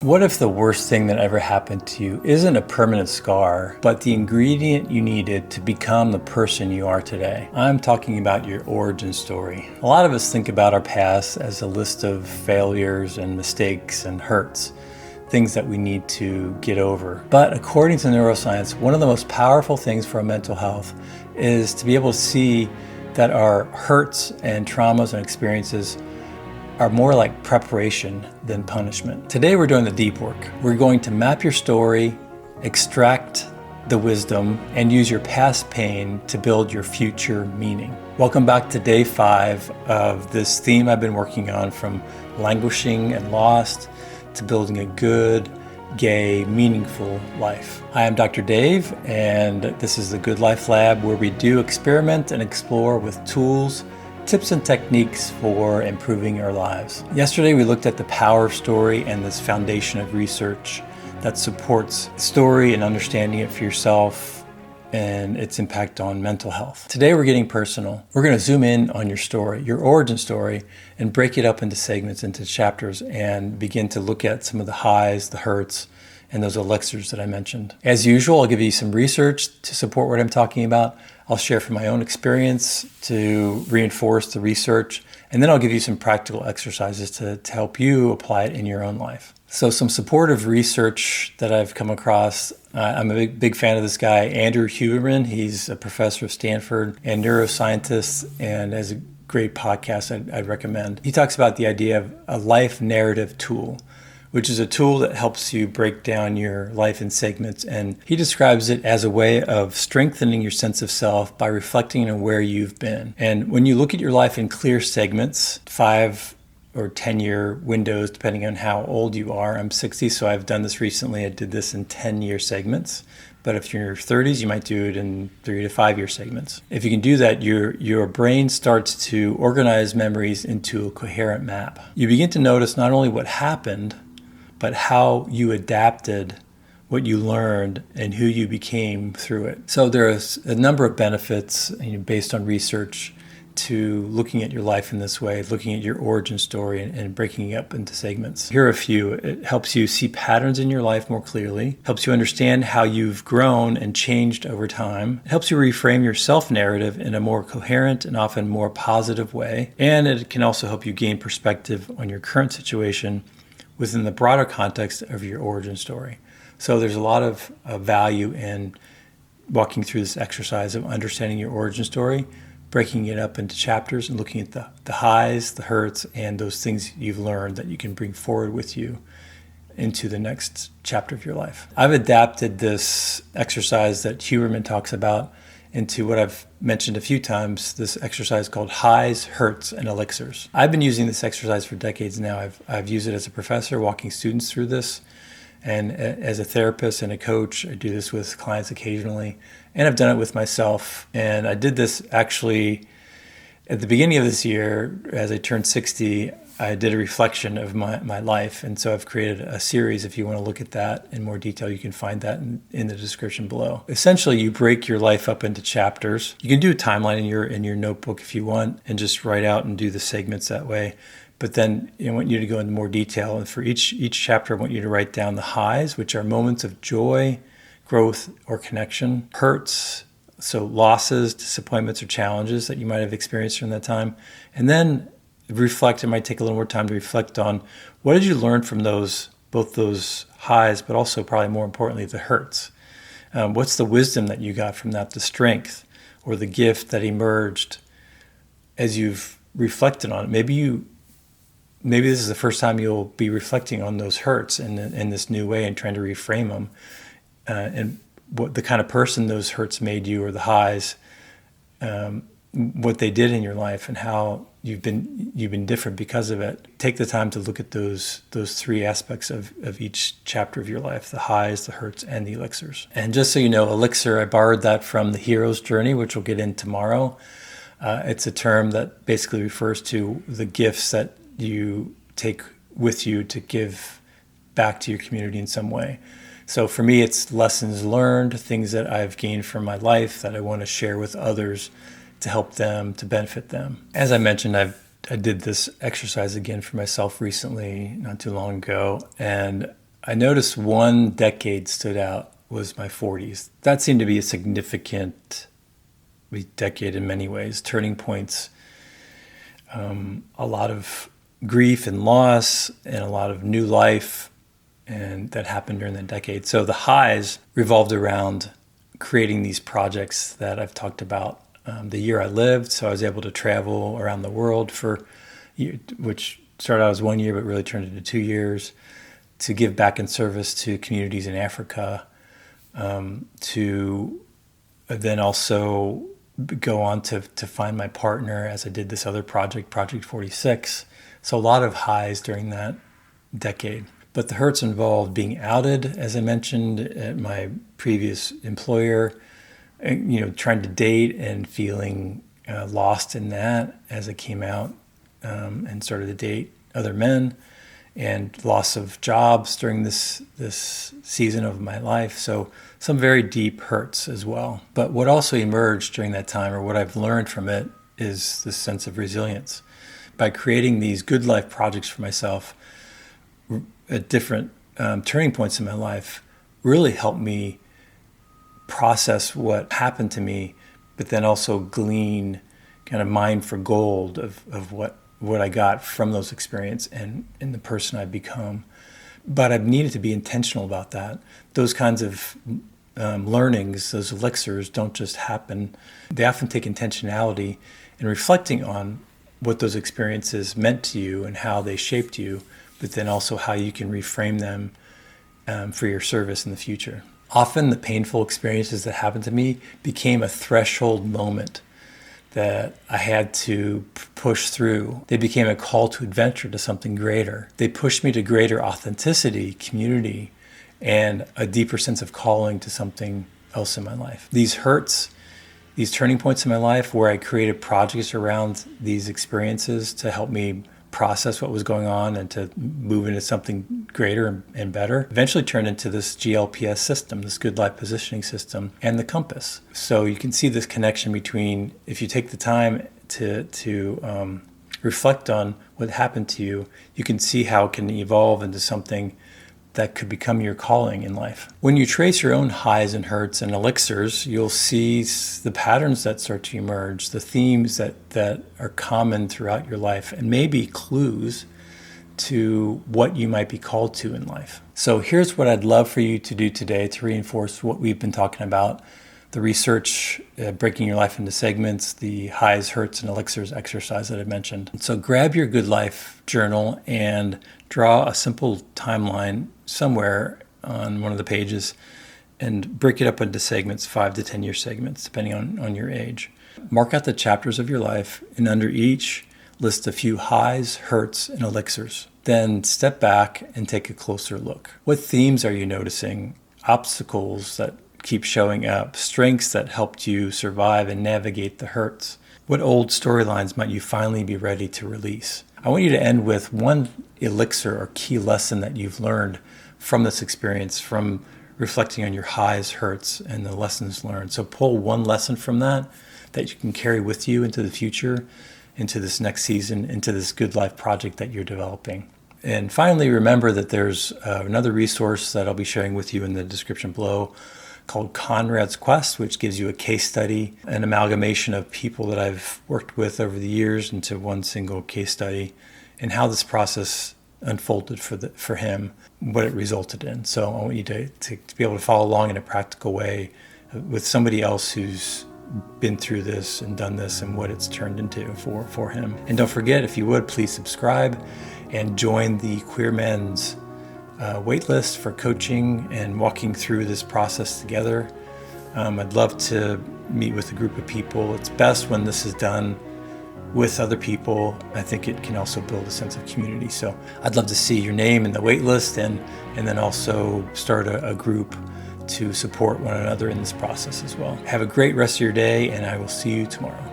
What if the worst thing that ever happened to you isn't a permanent scar, but the ingredient you needed to become the person you are today? I'm talking about your origin story. A lot of us think about our past as a list of failures and mistakes and hurts, things that we need to get over. But according to neuroscience, one of the most powerful things for our mental health is to be able to see that our hurts and traumas and experiences are more like preparation than punishment. Today we're doing the deep work. We're going to map your story, extract the wisdom, and use your past pain to build your future meaning. Welcome back to day 5 of this theme I've been working on, from languishing and lost to building a good, gay, meaningful life. I am Dr. Dave, and this is the Good Life Lab, where we do experiment and explore with tools, tips and techniques for improving our lives. Yesterday we looked at the power of story and this foundation of research that supports story and understanding it for yourself and its impact on mental health. Today we're getting personal. We're going to zoom in on your story, your origin story, and break it up into segments, into chapters, and begin to look at some of the highs, the hurts, and those elixirs that I mentioned. As usual, I'll give you some research to support what I'm talking about. I'll share from my own experience to reinforce the research, and then I'll give you some practical exercises to help you apply it in your own life. So some supportive research that I've come across. I'm a big fan of this guy, Andrew Huberman. He's a professor of Stanford and neuroscientist, and has a great podcast I'd recommend. He talks about the idea of a life narrative tool, which is a tool that helps you break down your life in segments. And he describes it as a way of strengthening your sense of self by reflecting on where you've been. And when you look at your life in clear segments, 5 or 10-year windows, depending on how old you are. I'm 60, so I've done this recently. I did this in 10-year segments. But if you're in your 30s, you might do it in 3 to 5-year segments. If you can do that, your brain starts to organize memories into a coherent map. You begin to notice not only what happened, but how you adapted what you learned and who you became through it. So there's a number of benefits, based on research, to looking at your life in this way, looking at your origin story and breaking it up into segments. Here are a few. It helps you see patterns in your life more clearly, helps you understand how you've grown and changed over time. It helps you reframe your self-narrative in a more coherent and often more positive way. And it can also help you gain perspective on your current situation within the broader context of your origin story. So there's a lot of value in walking through this exercise of understanding your origin story, breaking it up into chapters and looking at the highs, the hurts, and those things you've learned that you can bring forward with you into the next chapter of your life. I've adapted this exercise that Huberman talks about into what I've mentioned a few times, this exercise called highs, hurts, and elixirs. I've been using this exercise for decades now. I've used it as a professor, walking students through this, and as a therapist and a coach. I do this with clients occasionally, and I've done it with myself. And I did this actually at the beginning of this year. As I turned 60, I did a reflection of my life. And so I've created a series. If you want to look at that in more detail, you can find that in the description below. Essentially, you break your life up into chapters. You can do a timeline in your notebook if you want, and just write out and do the segments that way. But then I want you to go into more detail. And for each chapter, I want you to write down the highs, which are moments of joy, growth, or connection. Hurts, so losses, disappointments, or challenges that you might have experienced during that time. And then reflect. It might take a little more time to reflect on what did you learn from both those highs, but also probably more importantly, the hurts. What's the wisdom that you got from that, the strength or the gift that emerged as you've reflected on it? Maybe this is the first time you'll be reflecting on those hurts in this new way and trying to reframe them, and what the kind of person those hurts made you, or the highs, what they did in your life, and how you've been different because of it. Take the time to look at those 3 aspects of each chapter of your life: the highs, the hurts, and the elixirs. And just so you know, elixir, I borrowed that from the hero's journey, which we'll get in tomorrow. It's a term that basically refers to the gifts that you take with you to give back to your community in some way. So for me, it's lessons learned, things that I've gained from my life that I want to share with others to help them, to benefit them. As I mentioned, I did this exercise again for myself recently, not too long ago, and I noticed one decade stood out was my 40s. That seemed to be a significant decade in many ways, turning points, a lot of grief and loss, and a lot of new life, and that happened during that decade. So the highs revolved around creating these projects that I've talked about. The year I lived, so I was able to travel around the world which started out as 1 year, but really turned into 2 years, to give back in service to communities in Africa, to then also go on to find my partner as I did this other project, Project 46. So a lot of highs during that decade. But the hurts involved being outed, as I mentioned, at my previous employer, trying to date and feeling lost in that as I came out and started to date other men, and loss of jobs during this season of my life. So some very deep hurts as well. But what also emerged during that time, or what I've learned from it, is this sense of resilience. By creating these good life projects for myself at different turning points in my life, really helped me process what happened to me, but then also glean, kind of mine for gold of what I got from those experiences and the person I've become. But I've needed to be intentional about that. Those kinds of learnings, those elixirs, don't just happen. They often take intentionality and reflecting on what those experiences meant to you and how they shaped you, but then also how you can reframe them for your service in the future. Often the painful experiences that happened to me became a threshold moment that I had to push through. They became a call to adventure, to something greater. They pushed me to greater authenticity, community, and a deeper sense of calling to something else in my life. These hurts, these turning points in my life where I created projects around these experiences to help me process what was going on and to move into something greater and better, eventually turned into this GLPS system, this good life positioning system, and the compass. So you can see this connection between, if you take the time to reflect on what happened to you, you can see how it can evolve into something that could become your calling in life. When you trace your own highs and hurts and elixirs, you'll see the patterns that start to emerge, the themes that are common throughout your life, and maybe clues to what you might be called to in life. So here's what I'd love for you to do today to reinforce what we've been talking about: the research, breaking your life into segments, the highs, hurts, and elixirs exercise that I mentioned. So grab your good life journal and draw a simple timeline somewhere on one of the pages and break it up into segments, 5 to 10 year segments, depending on your age. Mark out the chapters of your life, and under each, list a few highs, hurts, and elixirs. Then step back and take a closer look. What themes are you noticing? Obstacles that keep showing up, strengths that helped you survive and navigate the hurts. What old storylines might you finally be ready to release? I want you to end with one elixir or key lesson that you've learned from this experience, from reflecting on your highs, hurts, and the lessons learned. So pull one lesson from that you can carry with you into the future, into this next season, into this good life project that you're developing. And finally, remember that there's another resource that I'll be sharing with you in the description below, called Conrad's Quest, which gives you a case study, an amalgamation of people that I've worked with over the years into one single case study, and how this process unfolded for him, what it resulted in. So I want you to be able to follow along in a practical way with somebody else who's been through this and done this and what it's turned into for him. And don't forget, if you would, please subscribe and join the Queer Men's waitlist for coaching and walking through this process together. I'd love to meet with a group of people. It's best when this is done with other people. I think it can also build a sense of community. So I'd love to see your name in the waitlist and then also start a group to support one another in this process as well. Have a great rest of your day, and I will see you tomorrow.